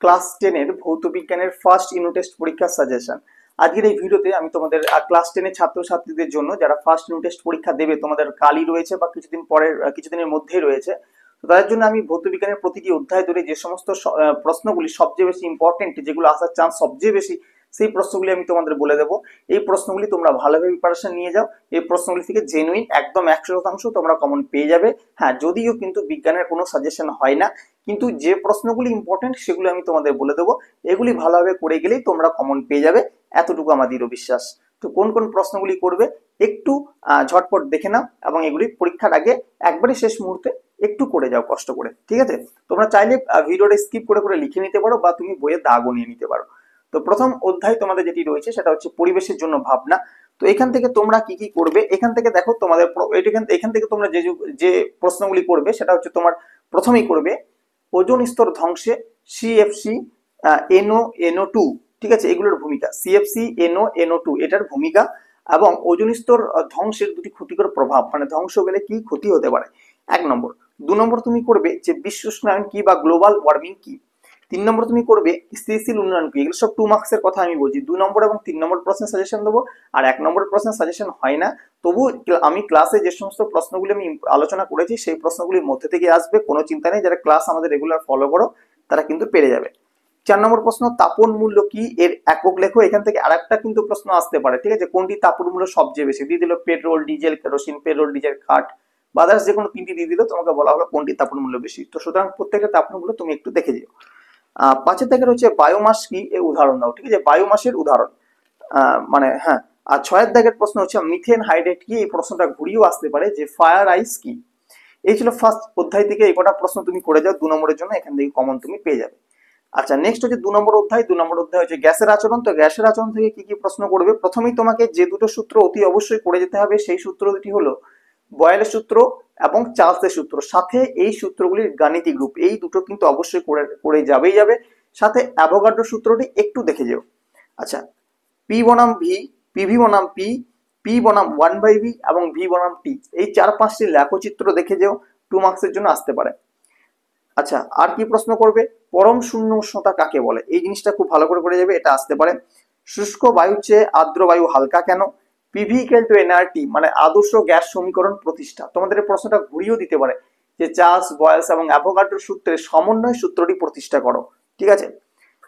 Class 10 এর ভৌত বিজ্ঞানের ফার্স্ট ইউনিট টেস্ট পরীক্ষার সাজেশন। আজকের এই ভিডিওতে আমি তোমাদের ক্লাস 10 এর ছাত্রছাত্রীদের জন্য যারা ফার্স্ট ইউনিট টেস্ট পরীক্ষা দেবে, তোমাদের কালই রয়েছে বা কিছুদিনের মধ্যেই রয়েছে, তো তাদের জন্য আমি ভৌত বিজ্ঞানের প্রতিটি অধ্যায় ধরে যে সমস্ত প্রশ্নগুলি সবচেয়ে বেশি ইম্পর্টেন্ট, যেগুলো আসার চান্স সবচেয়ে বেশি, সেই প্রশ্নগুলি আমি তোমাদের বলে দেবো। এই প্রশ্নগুলি তোমরা ভালোভাবে প্রিপারেশন নিয়ে যাও। এই প্রশ্নগুলি থেকে জেনুইন একদম 100% তোমরা কমন পেয়ে যাবে। হ্যাঁ, যদিও কিন্তু বিজ্ঞানের কোনো সাজেশন হয় না, কিন্তু যে প্রশ্নগুলি ইম্পর্টেন্ট সেগুলো আমি তোমাদের বলে দেবো। এগুলি ভালোভাবে করে গেলেই তোমরা কমন পেয়ে যাবে, এতটুকু আমার দৃঢ় বিশ্বাস। তো কোন কোন প্রশ্নগুলি করবে একটু ঝটপট দেখে নাও, এবং এগুলি পরীক্ষার আগে একবারে শেষ মুহূর্তে একটু করে যাও কষ্ট করে, ঠিক আছে? তোমরা চাইলে ভিডিওটা স্কিপ করে করে লিখে নিতে পারো, বা তুমি বইয়ে দাগও নিয়ে নিতে পারো। তো প্রথম অধ্যায় তোমাদের যেটি রয়েছে সেটা হচ্ছে পরিবেশের জন্য ভাবনা। তো এখান থেকে তোমরা কি কি করবে, এখান থেকে দেখো তোমাদের এখান থেকে তোমরা যে প্রশ্নগুলি করবে সেটা হচ্ছে তোমার প্রথমেই করবে ওজোন স্তর ধ্বংসে সিএফসি NO2, ঠিক আছে, এগুলোর ভূমিকা। সিএফসি NO2 এটার ভূমিকা এবং ওজোন স্তর ধ্বংসের দুটি ক্ষতিকর প্রভাব, মানে ধ্বংস গেলে কি ক্ষতি হতে পারে, 1 নম্বর। 2 নম্বর তুমি করবে যে বিশ্ব উষ্ণায়ন কি বা গ্লোবাল ওয়ার্মিং কি। 3 নম্বর তুমি করবে স্থিতিশীল উন্নয়ন কি। এগুলো সব 2 মার্কসের কথা আমি বলছি। 2 নম্বর এবং 3 নম্বর প্রশ্নের সাজেশন দেবো, আর 1 নম্বর প্রশ্নের সাজেশন হয় না। তবু আমি ক্লাসে যে সমস্ত প্রশ্নগুলি আমি আলোচনা করেছি সেই প্রশ্নগুলির মধ্যে থেকে আসবে, কোনো চিন্তা নেই। যারা ক্লাস আমাদের রেগুলার ফলো করো তারা কিন্তু পেরে যাবে। 4 নম্বর প্রশ্ন, তাপন মূল্য কি, এর একক লেখো। এখান থেকে আরেকটা কিন্তু প্রশ্ন আসতে পারে, ঠিক আছে, কোনটি তাপন মূল্য সবচেয়ে বেশি দিয়ে দিল, petrol, diesel, kerosene, petrol, diesel, কাঠ বা আদার্স যে কোনো 3টি দিয়ে দিল, তোমাকে বলা হলো কোনটি তাপন মূল্য বেশি। তো সুতরাং প্রত্যেকটা তাপন মূল্য তুমি একটু দেখে দিও। 5 থেকে রয়েছে বায়োমাস কি, এর উদাহরণ দাও, ঠিক আছে, বায়োমাসের উদাহরণ। মানে হ্যাঁ। আর 6 দাগের প্রশ্ন হচ্ছে মিথেন হাইড্রেট কি। এই প্রশ্নটা ঘুরিয়েও আসতে পারে যে ফায়ার আইস কি। এই ছিল ফার্স্ট অধ্যায় থেকে এই কটা প্রশ্ন তুমি করে যাও 2 নম্বরের জন্য, এখান থেকে কমন তুমি পেয়ে যাবে। আচ্ছা, নেক্সট হচ্ছে 2 নম্বর অধ্যায়। 2 নম্বর অধ্যায় হচ্ছে গ্যাসের আচরণ। তো গ্যাসের আচরণ থেকে কি কি প্রশ্ন করবে, প্রথমেই তোমাকে যে দুটো সূত্র অতি অবশ্যই করে যেতে হবে সেই সূত্র দুটি হলো বয়েলের সূত্র এবং চার্লসের সূত্র। সাথে এই সূত্রগুলির গাণিতিক রূপ, এই দুটো কিন্তু অবশ্যই করে যাবেই যাবে। সাথে অ্যাভোগাড্রো সূত্রটি একটু দেখে যেও। আচ্ছা, পি বনাম ভি, পিভি বনাম পি, পি বনাম 1/v এবং ভি বনাম টি, এই 4-5টি লেখচিত্র দেখে যেও, 2 মার্কসের জন্য আসতে পারে। আচ্ছা, আর কি প্রশ্ন করবে, পরম শূন্য উষ্ণতা কাকে বলে, এই জিনিসটা খুব ভালো করে যাবে, এটা আসতে পারে। শুষ্ক বায়ুর চেয়ে আর্দ্র বায়ু হালকা কেন। পিভি ইকুয়াল টু এনআরটি, মানে আদর্শ গ্যাস সমীকরণ প্রতিষ্ঠা। তোমাদের এই প্রশ্নটা ঘুরিয়েও দিতে পারে যে চার্লস, বয়েলস এবং অ্যাভোগাড্রো সূত্রের সমন্বয় সূত্রটি প্রতিষ্ঠা করো, ঠিক আছে।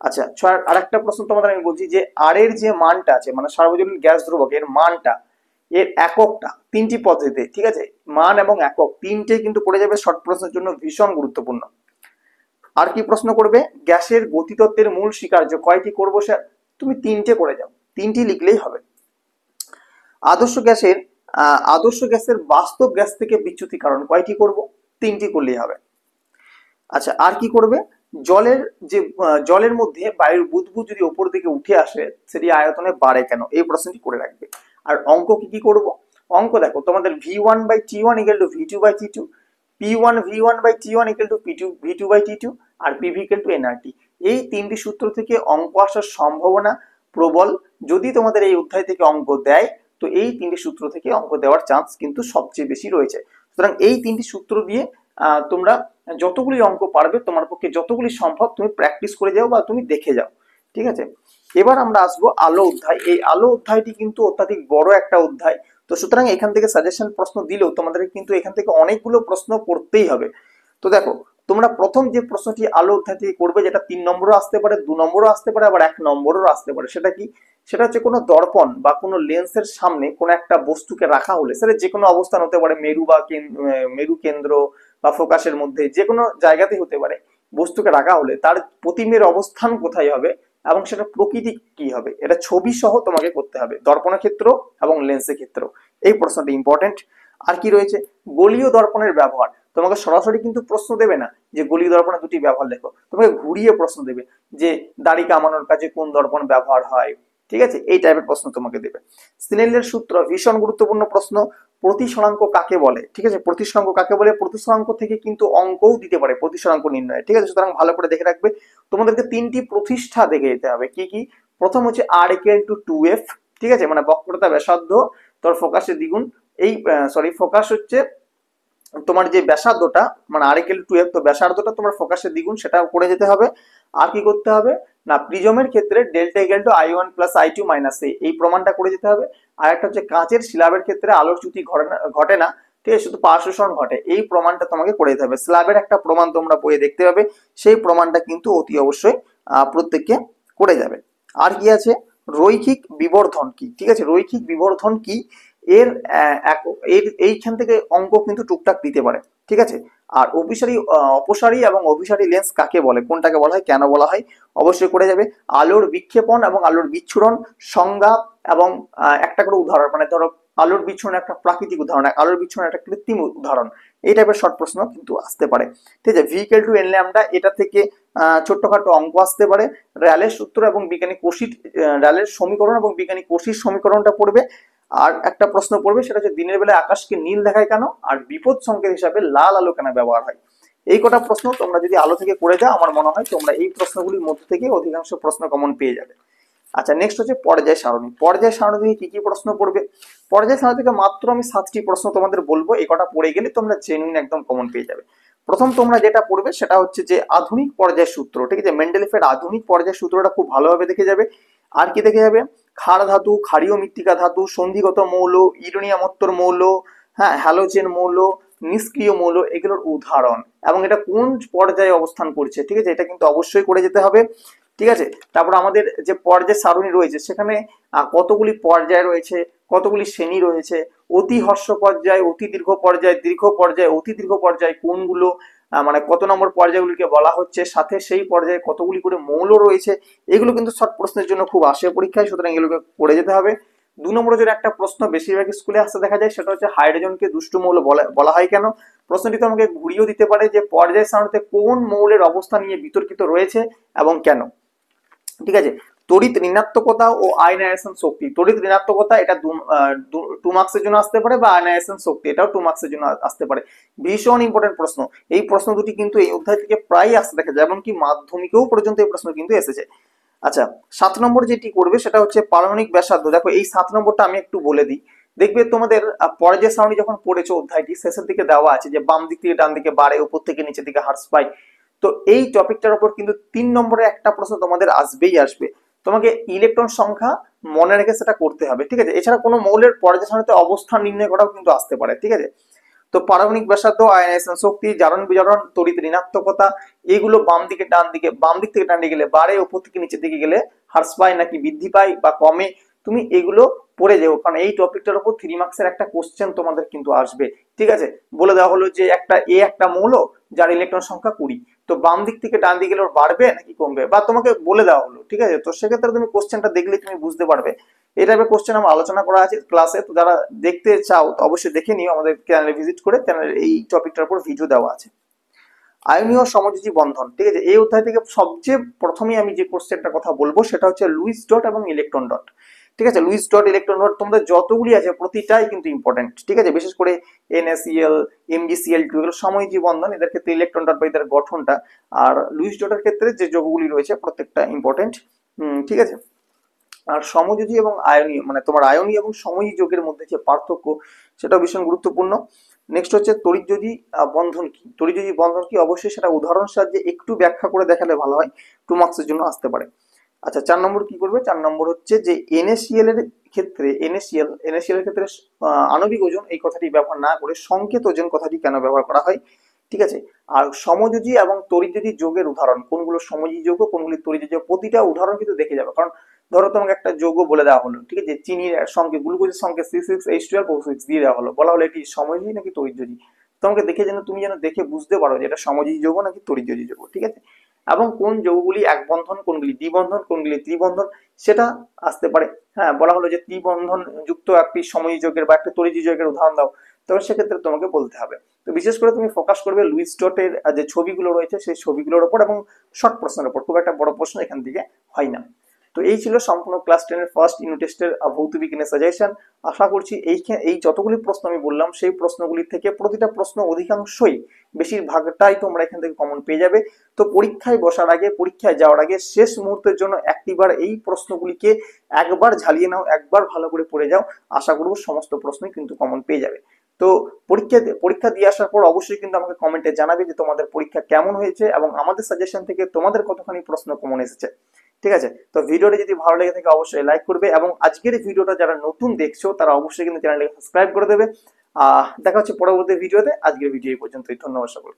আচ্ছা, আরেকটা প্রশ্ন তোমাদের আমি বলছি যে আর এর যে মানটা আছে, মানে সার্বজনীন গ্যাস ধ্রুবক এর মানটা, এর এককটা 3টি পদ্ধতিতে, ঠিক আছে, মান এবং একক 3টে কিন্তু পড়ে যাবে, শর্ট প্রশ্নের জন্য ভীষণ গুরুত্বপূর্ণ। আর কি প্রশ্ন করবে, গ্যাসের গতিতত্ত্বের মূল স্বীকার্য কয়টি করবো স্যার, তুমি 3টে করে যাও, 3টি লিখলেই হবে। আদর্শ গ্যাসের বাস্তব গ্যাস থেকে বিচ্যুতিকরণ কয়টি করব, 3টি করলেই হবে। আচ্ছা, আর কি করবে, জলের মধ্যে বায়ুর বুদবুদ যদি উপর দিকে উঠে আসে সেটি আয়তনে বাড়ে কেন, এই প্রশ্নটি করে রাখবে। আর অঙ্ক কি কি করব, অঙ্ক দেখো তোমাদের V1/T1 = V2/T2, P1V1/T1 = P2V2/T2 আর PV = nRT। এই 3টি সূত্র থেকে অঙ্ক আসার সম্ভাবনা প্রবল। যদি তোমাদের এই অধ্যায় থেকে অঙ্ক দেয়, তো এই 3টি সূত্র থেকে অঙ্ক দেওয়ার চান্স কিন্তু সবচেয়ে বেশি রয়েছে। সুতরাং এই 3টি সূত্র দিয়ে তোমরা যতগুলি অঙ্ক পারবে, তোমার পক্ষে যতগুলি সম্ভব তুমি প্র্যাকটিস করে যাও বা তুমি দেখে যাও, ঠিক আছে। এবার আমরা আসবো আলো অধ্যায়। এই আলো অধ্যায়টি কিন্তু অত্যাধিক বড় একটা অধ্যায়। তো সুতরাং এখান থেকে সাজেশন প্রশ্ন দিলেও তোমাদের কিন্তু এখান থেকে অনেকগুলো প্রশ্ন করতেই হবে। তো দেখো, তোমরা প্রথম যে প্রশ্নটি আলো অধ্যায় থেকে করবে, যেটা 3 নম্বরও আসতে পারে, 2 নম্বরও আসতে পারে, আবার 1 নম্বরও আসতে পারে, সেটা কি, সেটা হচ্ছে কোনো দর্পণ বা কোনো লেন্সের সামনে কোনো একটা বস্তুকে রাখা হলে, সেটা যে কোনো অবস্থান হতে পারে, মেরু কেন্দ্র বা ফোকাসের মধ্যে যে কোনো জায়গাতেই হতে পারে, বস্তুকে রাখা হলে তার প্রতিমের অবস্থান কোথায় হবে এবং সেটা প্রকৃতি কি হবে, এটা ছবি সহ তোমাকে করতে হবে, দর্পণের ক্ষেত্র এবং লেন্সের ক্ষেত্র। এই প্রশ্নটি ইম্পর্টেন্ট। আর কি রয়েছে, গলীয় দর্পণের ব্যবহার। তোমাকে সরাসরি কিন্তু প্রশ্ন দেবে না যে গলীয় দর্পণের দুটি ব্যবহার লেখো, তোমাকে ঘুরিয়ে প্রশ্ন দেবে যে দাড়ি কামানোর কাজে কোন দর্পণ ব্যবহার হয়, ঠিক আছে, এই টাইপের প্রশ্ন তোমাকে দেবে। স্নেলের সূত্র ভীষণ গুরুত্বপূর্ণ প্রশ্ন। প্রতিসরাঙ্ক কাকে বলে, ঠিক আছে, প্রতিসরাঙ্ক কাকে বলে, প্রতিসরাঙ্ক থেকে কিন্তু অঙ্কও দিতে পারে প্রতিসরাঙ্ক নির্ণয়, ঠিক আছে। সুতরাং ভালো করে দেখে রাখবে। তোমাদেরকে 3টি প্রতিষ্ঠা দেখে যেতে হবে। কি কি, প্রথম হচ্ছে R = 2F, ঠিক আছে, মানে বক্রতা ব্যাসার্ধ তোর ফোকাসের দ্বিগুণ। এই ফোকাস হচ্ছে তোমার যে ব্যাসার্ধটা, মানে R = 2F, তো ব্যাসার্ধটা তোমার ফোকাসের দ্বিগুণ, সেটা করে যেতে হবে। আর কি করতে হবে না, প্রিজমের ক্ষেত্রে delta equal to I1 plus I2 minus A, এই প্রমাণটা করে যেতে হবে। আর একটা হচ্ছে কাঁচের স্ল্যাবের ক্ষেত্রে আলোর চ্যুতি ঘটে না, ঠিক আছে, শুধু পাশ শোষণ ঘটে, এই প্রমাণটা তোমাকে করে দিতে হবে। স্ল্যাবের একটা প্রমাণ তোমরা বইয়ে দেখতে পাবে, সেই প্রমাণটা কিন্তু অতি অবশ্যই প্রত্যেককে করে যাবে। আর কি আছে, রৈখিক বিবর্ধন কি, ঠিক আছে, রৈখিক বিবর্ধন কি, এর এইখান থেকে অঙ্ক কিন্তু টুকটাক দিতে পারে, ঠিক আছে। আর অপসারী এবং অভিসারী লেন্স কাকে বলে, কোনটাকে বলা হয়, কেন বলা হয়, অবশ্যই করে যাবে। আলোর বিক্ষেপণ এবং আলোর বিচ্ছুরণ সংজ্ঞা এবং একটা করে উদাহরণ, মানে ধরো আলোর বিচ্ছুরণ একটা প্রাকৃতিক উদাহরণ, আলোর বিচ্ছুরণ একটা কৃত্রিম উদাহরণ, এই টাইপের শর্ট প্রশ্ন কিন্তু আসতে পারে, ঠিক আছে। ভিকেল টু এন ল্যামডা, এটা থেকে ছোট্টখাটো অঙ্ক আসতে পারে। র্যালের সূত্র এবং বিজ্ঞানী কোশির র্যালের সমীকরণ এবং বিজ্ঞানী কোশির সমীকরণটা পড়বে। আর একটা প্রশ্ন পড়বে, সেটা হচ্ছে দিনের বেলায় আকাশকে নীল দেখায় কেন, আর বিপদ সংকেত হিসাবে লাল আলো কেন ব্যবহার হয়। এই কটা প্রশ্ন তোমরা যদি আলো থেকে করে যাও, আমার মনে হয় তোমরা এই প্রশ্নগুলির মধ্যে থেকে অধিকাংশ প্রশ্ন কমন পেয়ে যাবে। আচ্ছা, নেক্সট হচ্ছে পর্যায় সারণী। পর্যায় সারণী থেকে কি কি প্রশ্ন পড়বে, পর্যায় সারণী থেকে মাত্র আমি 7টি প্রশ্ন তোমাদের বলবো, এই কটা পড়ে গেলে তোমরা জেনুইন একদম কমন পেয়ে যাবে। প্রথম তোমরা যেটা পড়বে সেটা হচ্ছে যে আধুনিক পর্যায় সূত্র, ঠিক আছে, মেন্ডেলিফের আধুনিক পর্যায় সূত্রটা খুব ভালোভাবে দেখে যাবে। আর কি দেখে যাবে, ক্ষার ধাতু, ক্ষারীয় মৃত্তিকা ধাতু, সন্ধিগত মৌল, ইউরেনিয়ামোত্তর মৌল, হ্যাঁ, হ্যালোজেন মৌল, নিষ্ক্রিয় মৌল, এগুলোর উদাহরণ এবং এটা কোন পর্যায়ে অবস্থান করছে, ঠিক আছে, এটা কিন্তু অবশ্যই করে যেতে হবে, ঠিক আছে। তারপর আমাদের যে পর্যায় সারণী রয়েছে সেখানে কতগুলি পর্যায় রয়েছে, কতগুলি শ্রেণী রয়েছে, অতি হ্রস্ব পর্যায়, অতি দীর্ঘ পর্যায়, দীর্ঘ পর্যায়, অতি দীর্ঘ পর্যায় কোনগুলো, মানে কত নম্বর পর্যায়গুলিকে বলা হচ্ছে, সাথে সেই পর্যায়ে কতগুলি করে মৌল রয়েছে, এগুলো কিন্তু শর্ট প্রশ্নের জন্য খুব আসে পরীক্ষায়, সুতরাং এগুলোকে পড়ে যেতে হবে। 2 নম্বরের জন্য একটা প্রশ্ন বেশিরভাগ স্কুলে আসতে দেখা যায়, সেটা হচ্ছে হাইড্রোজেনকে দুষ্টু মৌল বলা হয় কেন। প্রশ্নটি তো আমাকে ঘুরিয়েও দিতে পারে যে পর্যায় সারণীতে কোন মৌলের অবস্থান নিয়ে বিতর্কিত রয়েছে এবং কেন, ঠিক আছে। তড়িৎ ঋণাত্মকতা ও আয়নায়সন শক্তি, তড়িৎ ঋণাত্মকতা এটা 2 মার্কসের জন্য আসতে পারে, বা আয়নায়সন শক্তি এটাও 2 মার্কসের জন্য আসতে পারে। ভীষণ ইম্পর্টেন্ট প্রশ্ন, এই প্রশ্ন দুটি কিন্তু এই অধ্যায় থেকে প্রায় আসতে দেখা যায়, এমনকি মাধ্যমিকেও পর্যন্ত এই প্রশ্ন কিন্তু এসেছে। আচ্ছা, 7 নম্বর যেটি করবে সেটা হচ্ছে পারমাণবিক ব্যাসার্ধ। দেখো এই 7 নম্বরটা আমি একটু বলে দিই, দেখবে তোমাদের পর্যায় সারণী যখন পড়েছো অধ্যায়টি শেষের দিকে দেওয়া আছে যে বাম দিক থেকে ডান দিকে বাড়ে, উপর থেকে নিচের দিকে হ্রাস পায়। তো এই টপিকটার উপর কিন্তু 3 নম্বরে একটা প্রশ্ন তোমাদের আসবেই আসবে, তোমাকে ইলেকট্রন সংখ্যা মনে রেখে সেটা করতে হবে, ঠিক আছে। এছাড়া কোনো মৌলের পর্যায় সারণীতে অবস্থান নির্ণয় করাও কিন্তু আসতে পারে, ঠিক আছে। তো পারমাণবিক ব্যাসার্ধ, আয়নায়সন শক্তি, জারণ বিজারণ, তড়িৎ ঋণাত্মকতা, এগুলো বাম দিকে ডান দিকে, বাম দিক থেকে ডান দিকে গেলে বাড়ে, উপর থেকে নিচের দিকে গেলে হ্রাস পায় নাকি বৃদ্ধি পায় বা কমে, তুমি এগুলো পড়ে যাও, কারণ এই টপিকটার উপর 3 মার্কসের একটা কোশ্চেন তোমাদের কিন্তু আসবে, ঠিক আছে। বলে দেওয়া হলো যে একটা মৌল যার ইলেকট্রন সংখ্যা 20, তো বাম দিক থেকে ডান দিকে গেলে ওর বাড়বে নাকি কমবে, বা তোমাকে বলে দেওয়া হলো, ঠিক আছে। তো সেক্ষেত্রে তুমি কোশ্চেনটা দেখলে তুমি বুঝতে পারবে। এই টাইপের কোশ্চেন আমরা আলোচনা করা আছে ক্লাসে, তো যারা দেখতে চাও তো অবশ্যই দেখে নিও, আমাদের চ্যানেলে ভিজিট করে চ্যানেলে এই টপিকটার উপর ভিডিও দেওয়া আছে। আয়নীয় সমযোজী বন্ধন, ঠিক আছে, এই অধ্যায় থেকে সবচেয়ে প্রথমেই আমি যে কোশ্চেনটার কথা বলবো সেটা হচ্ছে লুইস ডট এবং ইলেকট্রন ডট, ঠিক আছে। লুইস ডট, ইলেকট্রন ডট তোমাদের যতগুলি আছে প্রতিটাই কিন্তু ইম্পর্টেন্ট, ঠিক আছে। বিশেষ করে NaCl, MgCl2 এগুলো সমযোজী বন্ধন, এদের ক্ষেত্রে ইলেকট্রন ডট বা এদের গঠনটা, আর লুইস ডটের ক্ষেত্রে যে যৌগগুলি রয়েছে প্রত্যেকটা ইম্পর্টেন্ট, ঠিক আছে। আর সমযোজী এবং আয়নীয়, মানে তোমার আয়নীয় এবং সমযোজী যৌগের মধ্যে যে পার্থক্য সেটা ভীষণ গুরুত্বপূর্ণ। নেক্সট হচ্ছে তড়িৎযোজী বন্ধন কি, তড়িৎযোজী বন্ধন কি, অবশ্যই সেটা উদাহরণ সাহায্যে একটু ব্যাখ্যা করে দেখালে ভালো হয়, 2 মার্কসের জন্য আসতে পারে। আচ্ছা, 4 নম্বর কি করবে, 4 নম্বর হচ্ছে যে NaCl এর ক্ষেত্রে, NaCl এর ক্ষেত্রে আণবিক ওজন এই কথাটি ব্যবহার না করে সংকেত ওজন কথাটি কেন ব্যবহার করা হয়, ঠিক আছে। আর সমযোজী এবং তড়িৎযোজী যৌগের উদাহরণ, কোনগুলো সমযোজী যৌগ, কোনগুলি তড়িৎযোজী যৌগ, প্রতিটা উদাহরণ কিন্তু দেখে যাবে। কারণ ধরো তোমাকে একটা যৌগ বলে দেওয়া হলো, ঠিক আছে, চিনির সঙ্গে গ্লুকোজের সঙ্গে C6H12O6 দিয়ে দেওয়া হলো, বলা হলো এটি সমযোজী নাকি তড়িৎযোজী, তোমাকে দেখে তুমি যেন দেখে বুঝতে পারো যে এটা সমযোজী যৌগ নাকি তড়িৎযোজী যৌগ, ঠিক আছে। এবং কোন যৌগগুলি এক বন্ধন, কোনগুলি দ্বিবন্ধন, কোনগুলি ত্রিবন্ধন, সেটা আসতে পারে। হ্যাঁ, বলা হলো যে ত্রিবন্ধন যুক্ত একটি সমযোজী যৌগের বা একটা তড়িৎযোজী যৌগের উদাহরণ দাও, তবে সেক্ষেত্রে তোমাকে বলতে হবে। তো বিশেষ করে তুমি ফোকাস করবে লুইস ডটের যে ছবিগুলো রয়েছে সেই ছবিগুলোর উপর এবং শর্ট প্রশ্নের উপর, খুব একটা বড় প্রশ্ন এখান থেকে হয় না। তো এই ছিল সম্পূর্ণ ক্লাস 10 এর ফার্স্ট ইউনিট টেস্টের ভৌত বিজ্ঞানের সাজেশন। আশা করছি এই যতগুলি প্রশ্ন আমি বললাম সেই প্রশ্নগুলি থেকে প্রতিটা প্রশ্ন অধিকাংশই, বেশিরভাগটাই তোমরা এখান থেকে কমন পেয়ে যাবে। তো পরীক্ষায় বসার আগে, পরীক্ষায় যাওয়ার আগে শেষ মুহূর্তের জন্য একটিবার এই প্রশ্নগুলিকে একবার ঝালিয়ে নাও, একবার ভালো করে পড়ে যাও, আশা করব সমস্ত প্রশ্নই কিন্তু কমন পেয়ে যাবে। তো পরীক্ষা দিয়ে আসার পর অবশ্যই কিন্তু আমাকে কমেন্টে জানাবে যে তোমাদের পরীক্ষা কেমন হয়েছে এবং আমাদের সাজেশন থেকে তোমাদের কতখানি প্রশ্ন কমন এসেছে। ঠিক আছে, তো ভিডিওটা যদি ভালো লেগে থাকে অবশ্যই লাইক করবে এবং আজকের এই ভিডিওটা যারা নতুন দেখছো তারা অবশ্যই কিন্তু চ্যানেলটাকে সাবস্ক্রাইব করে দেবে। দেখা হচ্ছে পরবর্তী ভিডিওতে। আজকের ভিডিও এই পর্যন্তই। ধন্যবাদ সকলকে।